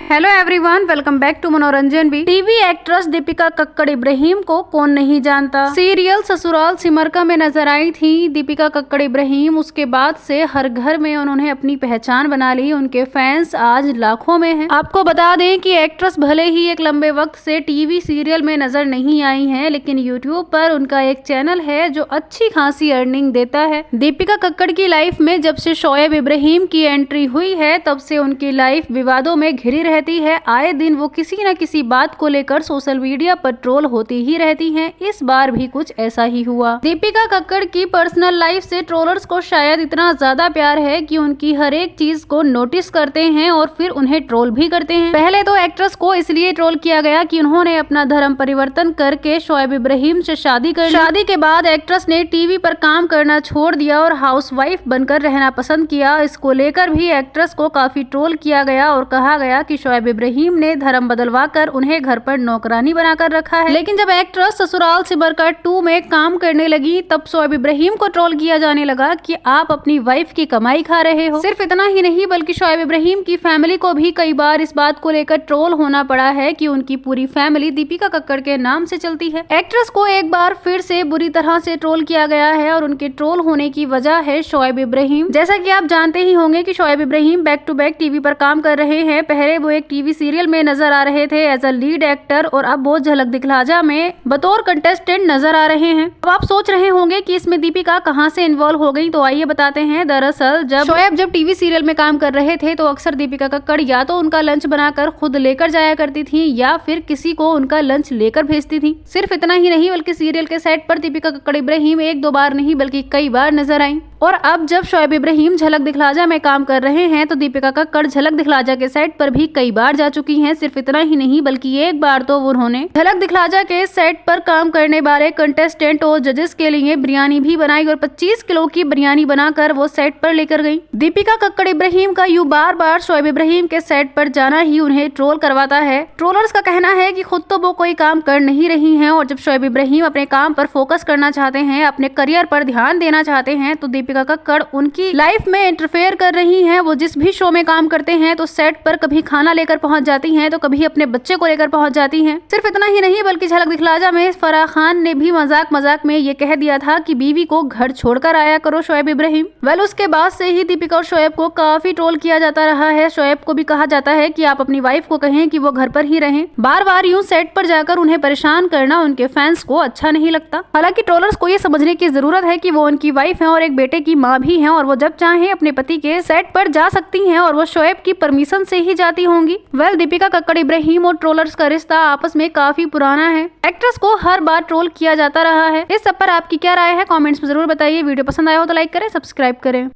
Hello everyone, welcome back to Manoranjan भी। TV actress Dipika Kakkar Ibrahim को कौन नहीं जानता। सीरियल ससुराल सिमर का में नजर आई थी दीपिका कक्कड़ इब्राहिम। उसके बाद से हर घर में उन्होंने अपनी पहचान बना ली। उनके फैंस आज लाखों में हैं। आपको बता दें कि एक्ट्रेस भले ही एक लंबे वक्त से टीवी सीरियल में नजर नहीं आई हैं, लेकिन यूट्यूब पर उनका एक चैनल है जो अच्छी खासी अर्निंग देता है। दीपिका कक्कड़ की लाइफ में जब से शोएब इब्राहिम की एंट्री हुई है, तब से उनकी लाइफ विवादों में घिरी रहती है। आए दिन वो किसी न किसी बात को लेकर सोशल मीडिया पर ट्रोल होती ही रहती हैं। इस बार भी कुछ ऐसा ही हुआ। दीपिका कक्कड़ की पर्सनल लाइफ से ट्रोलर्स को शायद इतना ज्यादा प्यार है कि उनकी हर एक चीज को नोटिस करते हैं और फिर उन्हें ट्रोल भी करते हैं। पहले तो एक्ट्रेस को इसलिए ट्रोल किया गया कि उन्होंने अपना धर्म परिवर्तन करके शोएब इब्राहिम से शादी कर ली। शादी के बाद एक्ट्रेस ने टीवी पर काम करना छोड़ दिया और हाउसवाइफ बनकर रहना पसंद किया। इसको लेकर भी एक्ट्रेस को काफी ट्रोल किया गया और कहा गया कि शोएब इब्राहिम ने धर्म बदलवाकर उन्हें घर पर नौकरानी बनाकर रखा है। लेकिन जब एक्ट्रेस ससुराल सिमर का 2 में काम करने लगी, तब शोएब इब्राहिम को ट्रोल किया जाने लगा कि आप अपनी वाइफ की कमाई खा रहे हो। सिर्फ इतना ही नहीं, बल्कि शोएब इब्राहिम की फैमिली को भी कई बार इस बात को लेकर ट्रोल होना पड़ा है कि उनकी पूरी फैमिली दीपिका कक्कड़ के नाम से चलती है। एक्ट्रेस को एक बार फिर से बुरी तरह से ट्रोल किया गया है और उनके ट्रोल होने की वजह है शोएब इब्राहिम। जैसा कि आप जानते ही होंगे कि Shoaib Ibrahim back to back TV पर काम कर रहे हैं। पहले वो एक टीवी सीरियल में नजर आ रहे थे एज अ लीड एक्टर, और अब वो झलक दिखला जा में बतौर कंटेस्टेंट नजर आ रहे हैं। अब आप सोच रहे होंगे कि इसमें दीपिका कहां से इन्वॉल्व हो गई, तो आइए बताते हैं। दरअसल जब टीवी सीरियल में काम कर रहे थे, तो अक्सर दीपिका कक्कड़ या तो उनका लंच बनाकर खुद लेकर जाया करती थी या फिर किसी को उनका लंच लेकर भेजती थी। सिर्फ इतना ही नहीं, बल्कि सीरियल के सेट पर दीपिका कक्कड़ इब्राहिम 1-2 बार नहीं बल्कि कई बार नजर आई। और अब जब शोएब इब्राहिम झलक दिखलाजा में काम कर रहे हैं, तो दीपिका कक्कड़ झलक दिखलाजा के सेट पर भी कई बार जा चुकी हैं। सिर्फ इतना ही नहीं, बल्कि एक बार तो उन्होंने झलक दिखलाजा के सेट पर काम करने वाले कंटेस्टेंट और जजेस के लिए बिरयानी भी बनाई और 25 किलो की बिरयानी बनाकर वो सेट पर लेकर गई। दीपिका कक्कड़ इब्राहिम का यूं बार बार शोएब इब्राहिम के सेट पर जाना ही उन्हें ट्रोल करवाता है। ट्रोलर्स का कहना है कि खुद तो वो कोई काम कर नहीं रही हैं, और जब शोएब इब्राहिम अपने काम पर फोकस करना चाहते हैं, अपने करियर पर ध्यान देना चाहते हैं, तो दीपिका कक्कड़ उनकी लाइफ में इंटरफेयर कर रही हैं। वो जिस भी शो में काम करते हैं, तो सेट पर कभी खाना लेकर पहुंच जाती हैं, तो कभी अपने बच्चे को लेकर पहुंच जाती हैं। सिर्फ इतना ही नहीं, बल्कि झलक दिखलाजा में फराह खान ने भी मजाक में ये कह दिया था कि बीवी को घर छोड़कर आया करो शोएब इब्राहिम। उसके बाद से ही दीपिका और शोएब को काफी ट्रोल किया जाता रहा है। शोएब को भी कहा जाता है कि आप अपनी वाइफ को कहें कि वो घर पर ही रहें। बार बार यूं सेट पर जाकर उन्हें परेशान करना उनके फैंस को अच्छा नहीं लगता। हालांकि ट्रोलर्स को ये समझने की जरूरत है कि वो उनकी वाइफ है और एक बेटे की माँ भी है, और वो जब चाहे अपने पति के सेट पर जा सकती हैं, और वो शोएब की परमिशन से ही जाती होंगी। दीपिका कक्कड़ इब्राहिम और ट्रोलर्स का रिश्ता आपस में काफी पुराना है। एक्ट्रेस को हर बार ट्रोल किया जाता रहा है। इस सब पर आपकी क्या राय है, कमेंट्स में जरूर बताइए। वीडियो पसंद आया हो तो लाइक करें, सब्सक्राइब करें।